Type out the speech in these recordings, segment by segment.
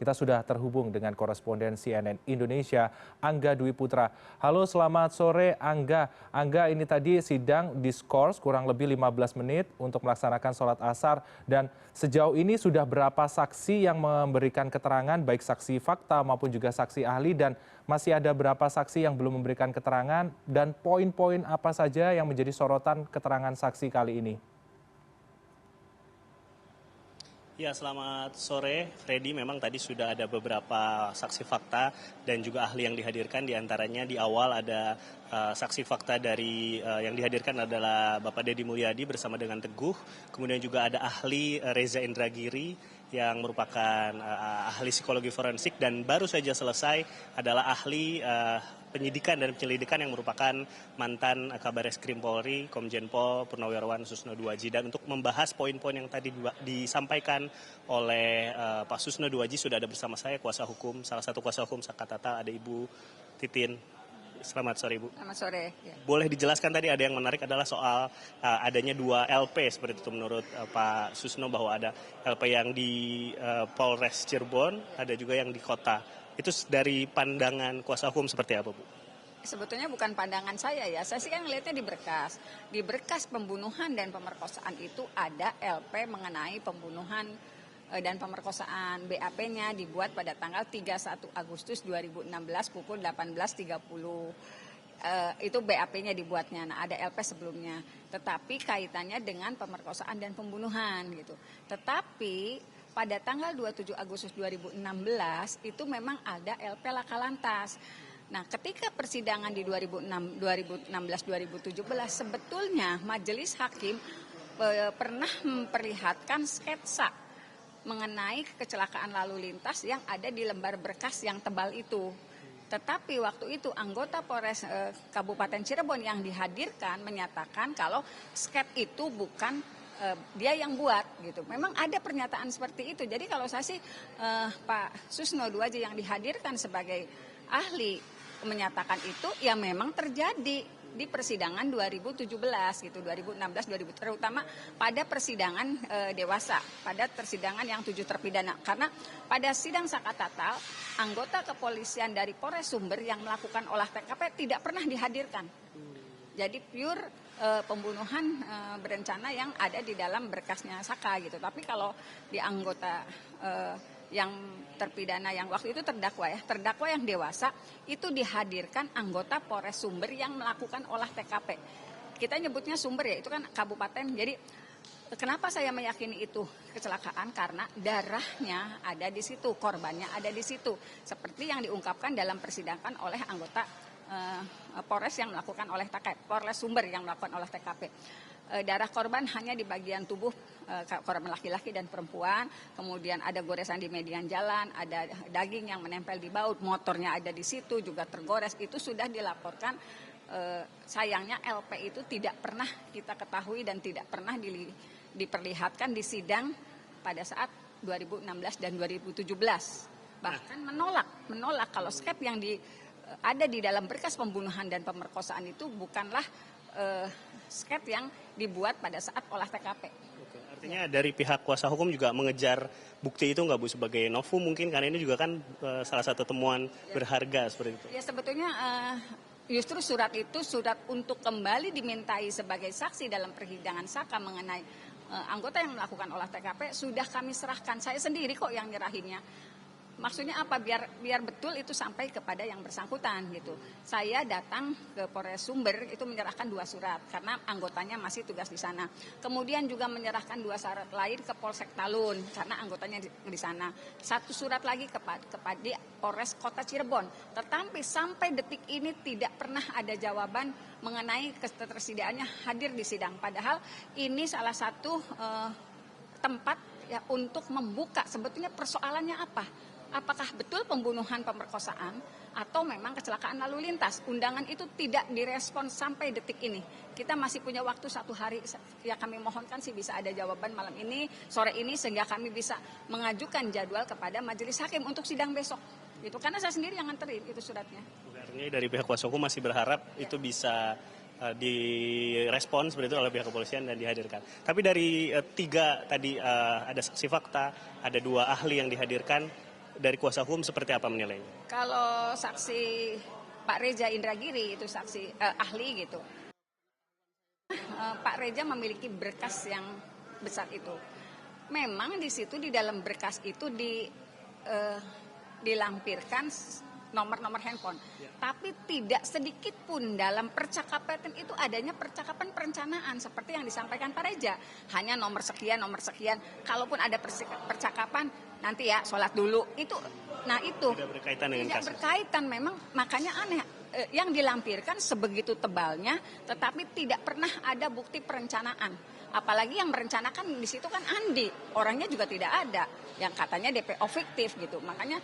Kita sudah terhubung dengan koresponden CNN Indonesia, Angga Dwi Putra. Halo, selamat sore Angga. Angga, ini tadi sidang diskors kurang lebih 15 menit untuk melaksanakan sholat asar. Dan sejauh ini sudah berapa saksi yang memberikan keterangan, baik saksi fakta maupun juga saksi ahli. Dan masih ada berapa saksi yang belum memberikan keterangan dan poin-poin apa saja yang menjadi sorotan keterangan saksi kali ini? Ya, selamat sore, Freddy. Memang tadi sudah ada beberapa saksi fakta dan juga ahli yang dihadirkan. Di antaranya di awal ada saksi fakta dari yang dihadirkan adalah Bapak Deddy Mulyadi bersama dengan Teguh. Kemudian juga ada ahli Reza Indragiri yang merupakan ahli psikologi forensik. Dan baru saja selesai adalah ahli penyidikan dan penyelidikan yang merupakan mantan Kabareskrim Polri, Komjen Pol Purnawirawan Susno Duaji. Dan untuk membahas poin-poin yang tadi disampaikan oleh Pak Susno Duaji, sudah ada bersama saya kuasa hukum, salah satu kuasa hukum Sakatata, ada Ibu Titin. Selamat sore, Ibu. Selamat sore. Ya. Boleh dijelaskan, tadi ada yang menarik adalah soal adanya 2 LP seperti itu menurut Pak Susno, bahwa ada LP yang di Polres Cirebon, ada juga yang di kota. Itu dari pandangan kuasa hukum seperti apa, Bu? Sebetulnya bukan pandangan saya ya, saya sih kan ngelihatnya di berkas. Di berkas pembunuhan dan pemerkosaan itu ada LP mengenai pembunuhan dan pemerkosaan. BAP-nya dibuat pada tanggal 31 Agustus 2016 pukul 18.30. Itu BAP-nya dibuatnya. Nah, ada LP sebelumnya. Tetapi kaitannya dengan pemerkosaan dan pembunuhan gitu. Tetapi pada tanggal 27 Agustus 2016 itu memang ada LP Laka Lantas. Nah, ketika persidangan di 2016-2017 sebetulnya majelis hakim pernah memperlihatkan sketsa mengenai kecelakaan lalu lintas yang ada di lembar berkas yang tebal itu. Tetapi waktu itu anggota Polres Kabupaten Cirebon yang dihadirkan menyatakan kalau sket itu bukan dia yang buat gitu. Memang ada pernyataan seperti itu. Jadi kalau saya sih Pak Susno Duaji yang dihadirkan sebagai ahli menyatakan itu ya memang terjadi di persidangan 2017 gitu, 2016-2017, terutama pada persidangan dewasa, pada persidangan yang 7 terpidana. Karena pada sidang Sakatata, anggota kepolisian dari Polres Sumber yang melakukan olah TKP tidak pernah dihadirkan. Jadi pure pembunuhan berencana yang ada di dalam berkasnya Saka gitu. Tapi kalau di anggota yang terpidana yang waktu itu terdakwa yang dewasa itu dihadirkan anggota Polres Sumber yang melakukan olah TKP. Kita nyebutnya Sumber ya, itu kan kabupaten. Jadi kenapa saya meyakini itu kecelakaan? Karena darahnya ada di situ, korbannya ada di situ. Seperti yang diungkapkan dalam persidangan oleh anggota Polres yang melakukan olah TKP, Polres Sumber yang melakukan olah TKP. Darah korban hanya di bagian tubuh korban laki-laki dan perempuan, kemudian ada goresan di median jalan, ada daging yang menempel di baut, motornya ada di situ juga tergores. Itu sudah dilaporkan. Sayangnya LP itu tidak pernah kita ketahui dan tidak pernah diperlihatkan di sidang pada saat 2016 dan 2017. Bahkan menolak kalau skep yang ada di dalam berkas pembunuhan dan pemerkosaan itu bukanlah sket yang dibuat pada saat olah TKP. Oke, artinya dari pihak kuasa hukum juga mengejar bukti itu nggak, Bu, sebagai novum mungkin, karena ini juga kan salah satu temuan berharga seperti itu. Ya sebetulnya justru surat itu surat untuk kembali dimintai sebagai saksi dalam persidangan Saka mengenai anggota yang melakukan olah TKP sudah kami serahkan. Saya sendiri kok yang nyerahinnya. Maksudnya apa? Biar betul itu sampai kepada yang bersangkutan gitu. Saya datang ke Polres Sumber itu menyerahkan 2 surat karena anggotanya masih tugas di sana. Kemudian juga menyerahkan 2 surat lain ke Polsek Talun karena anggotanya di sana. 1 surat lagi kepada Polres Kota Cirebon. Tetapi sampai detik ini tidak pernah ada jawaban mengenai ketersediaannya hadir di sidang. Padahal ini salah satu tempat ya untuk membuka sebetulnya persoalannya apa. Apakah betul pembunuhan pemerkosaan atau memang kecelakaan lalu lintas? Undangan itu tidak direspon sampai detik ini. Kita masih punya waktu 1 hari. Ya kami mohonkan sih bisa ada jawaban malam ini, sore ini, sehingga kami bisa mengajukan jadwal kepada majelis hakim untuk sidang besok. Itu karena saya sendiri yang nganterin itu suratnya. Artinya dari pihak kuasa hukum masih berharap itu bisa direspon seperti itu oleh pihak kepolisian dan dihadirkan. Tapi dari 3 tadi ada saksi fakta, ada 2 ahli yang dihadirkan. dari kuasa hukum seperti apa menilainya? Kalau saksi Pak Reza Indragiri itu saksi ahli gitu. Pak Reza memiliki berkas yang besar itu. Memang di situ di dalam berkas itu dilampirkan nomor-nomor handphone. Tapi tidak sedikit pun dalam percakapan itu adanya percakapan perencanaan seperti yang disampaikan Pak Reza. Hanya nomor sekian. Kalaupun ada percakapan nanti ya sholat dulu. Nah itu Tidak berkaitan dengan tidak kasus. berkaitan memang, makanya aneh. Yang dilampirkan sebegitu tebalnya, tetapi tidak pernah ada bukti perencanaan. Apalagi yang merencanakan di situ kan Andi, orangnya juga tidak ada. Yang katanya DPO fiktif gitu. Makanya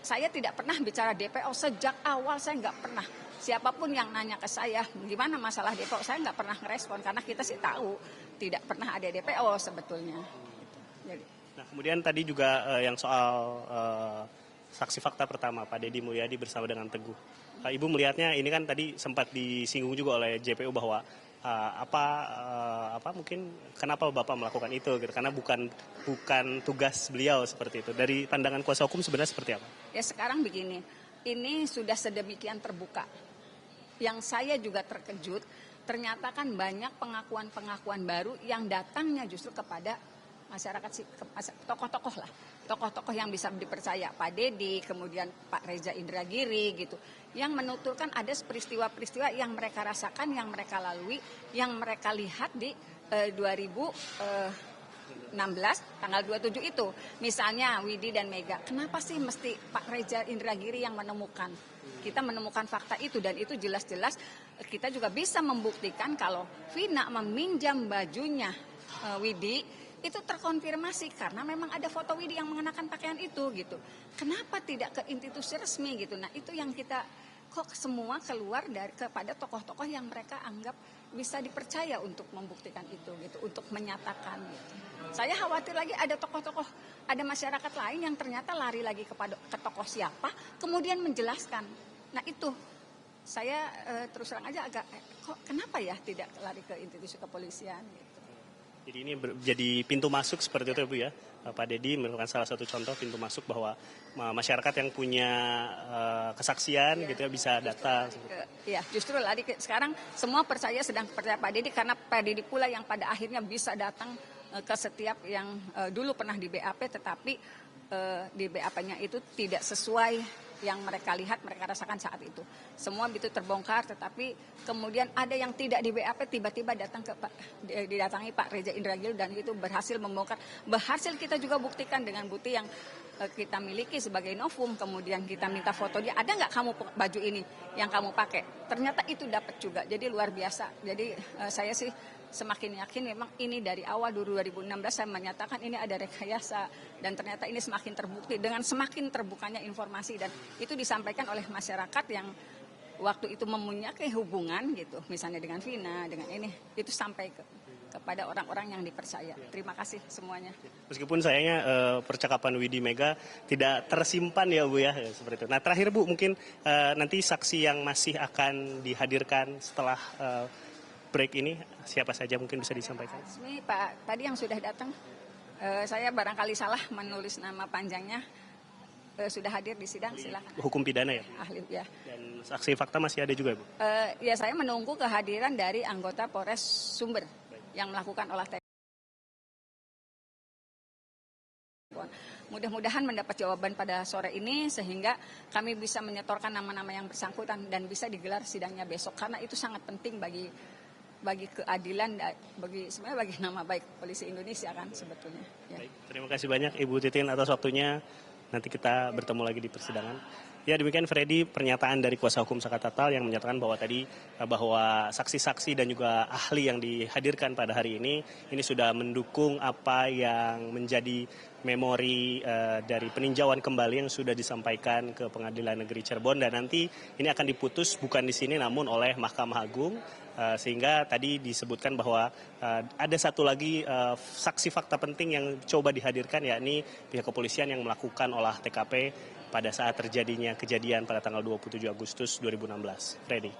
saya tidak pernah bicara DPO sejak awal, saya nggak pernah. Siapapun yang nanya ke saya, gimana masalah DPO, saya nggak pernah ngerespon karena kita sih tahu tidak pernah ada DPO sebetulnya. Jadi. Nah, kemudian tadi juga yang soal saksi fakta pertama Pak Deddy Mulyadi bersama dengan Teguh. Ibu melihatnya ini kan tadi sempat disinggung juga oleh JPU bahwa mungkin kenapa Bapak melakukan itu gitu, karena bukan tugas beliau seperti itu. Dari pandangan kuasa hukum sebenarnya seperti apa? Ya sekarang begini, ini sudah sedemikian terbuka. Yang saya juga terkejut, ternyata kan banyak pengakuan-pengakuan baru yang datangnya justru kepada masyarakat, tokoh-tokoh lah. Tokoh-tokoh yang bisa dipercaya, Pak Deddy, kemudian Pak Reza Indragiri gitu. Yang menuturkan ada peristiwa-peristiwa yang mereka rasakan, yang mereka lalui, yang mereka lihat di 2016 tanggal 27 itu. Misalnya Widi dan Mega, kenapa sih mesti Pak Reza Indragiri yang menemukan? Kita menemukan fakta itu dan itu jelas-jelas kita juga bisa membuktikan kalau Vina meminjam bajunya Widi itu terkonfirmasi karena memang ada foto Widi yang mengenakan pakaian itu gitu. Kenapa tidak ke institusi resmi gitu? Nah itu yang kita kok semua keluar dari kepada tokoh-tokoh yang mereka anggap bisa dipercaya untuk membuktikan itu gitu, untuk menyatakan gitu. Saya khawatir lagi ada tokoh-tokoh, ada masyarakat lain yang ternyata lari lagi ke tokoh siapa, kemudian menjelaskan. Nah itu saya terus terang aja agak kok kenapa ya tidak lari ke institusi kepolisian gitu. Jadi ini jadi pintu masuk seperti itu Bu ya. Pak Deddy merupakan salah satu contoh pintu masuk bahwa masyarakat yang punya kesaksian gitu ya bisa datang. Ya justru lari sekarang semua sedang percaya Pak Deddy karena Pak Deddy pula yang pada akhirnya bisa datang ke setiap yang dulu pernah di BAP tetapi di BAP-nya itu tidak sesuai yang mereka lihat, mereka rasakan saat itu. Semua itu terbongkar, tetapi kemudian ada yang tidak di BAP tiba-tiba datang didatangi Pak Reza Indragiri dan itu berhasil membongkar. Berhasil kita juga buktikan dengan bukti yang kita miliki sebagai novum. Kemudian kita minta foto dia, ada nggak kamu baju ini yang kamu pakai? Ternyata itu dapat juga, jadi luar biasa. Jadi saya sih semakin yakin memang ini dari awal 2016 saya menyatakan ini ada rekayasa dan ternyata ini semakin terbukti dengan semakin terbukanya informasi dan itu disampaikan oleh masyarakat yang waktu itu mempunyai hubungan gitu misalnya dengan Vina dengan ini itu sampai kepada orang-orang yang dipercaya. Terima kasih semuanya. Meskipun sayangnya percakapan Widi Mega tidak tersimpan ya Bu ya seperti itu. Nah terakhir Bu mungkin nanti saksi yang masih akan dihadirkan setelah break ini siapa saja mungkin bisa disampaikan? Ini Pak tadi yang sudah datang, saya barangkali salah menulis nama panjangnya, sudah hadir di sidang silakan. Hukum pidana ya? Ahli ya. Dan saksi fakta masih ada juga Bu? Ya saya menunggu kehadiran dari anggota Polres Sumber yang melakukan olah TKP. Mudah-mudahan mendapat jawaban pada sore ini sehingga kami bisa menyetorkan nama-nama yang bersangkutan dan bisa digelar sidangnya besok karena itu sangat penting bagi keadilan, sebenarnya bagi nama baik polisi Indonesia kan sebetulnya. Ya. Baik, terima kasih banyak Ibu Titin atas waktunya. Nanti kita bertemu lagi di persidangan. Ya demikian Freddy pernyataan dari kuasa hukum Saka Tatal yang menyatakan bahwa saksi-saksi dan juga ahli yang dihadirkan pada hari ini sudah mendukung apa yang menjadi memori dari peninjauan kembali yang sudah disampaikan ke Pengadilan Negeri Cirebon dan nanti ini akan diputus bukan di sini namun oleh Mahkamah Agung sehingga tadi disebutkan bahwa ada satu lagi saksi fakta penting yang coba dihadirkan yakni pihak kepolisian yang melakukan olah TKP pada saat terjadinya kejadian pada tanggal 27 Agustus 2016. Freddy.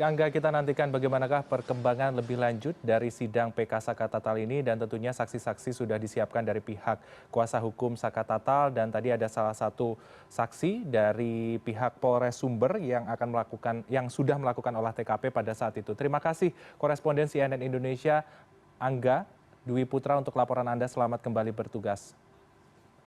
Angga, kita nantikan bagaimanakah perkembangan lebih lanjut dari sidang PK Saka Tatal ini dan tentunya saksi-saksi sudah disiapkan dari pihak kuasa hukum Saka Tatal dan tadi ada salah satu saksi dari pihak Polres Sumber yang sudah melakukan olah TKP pada saat itu. Terima kasih koresponden CNN Indonesia Angga Dwi Putra untuk laporan Anda. Selamat kembali bertugas.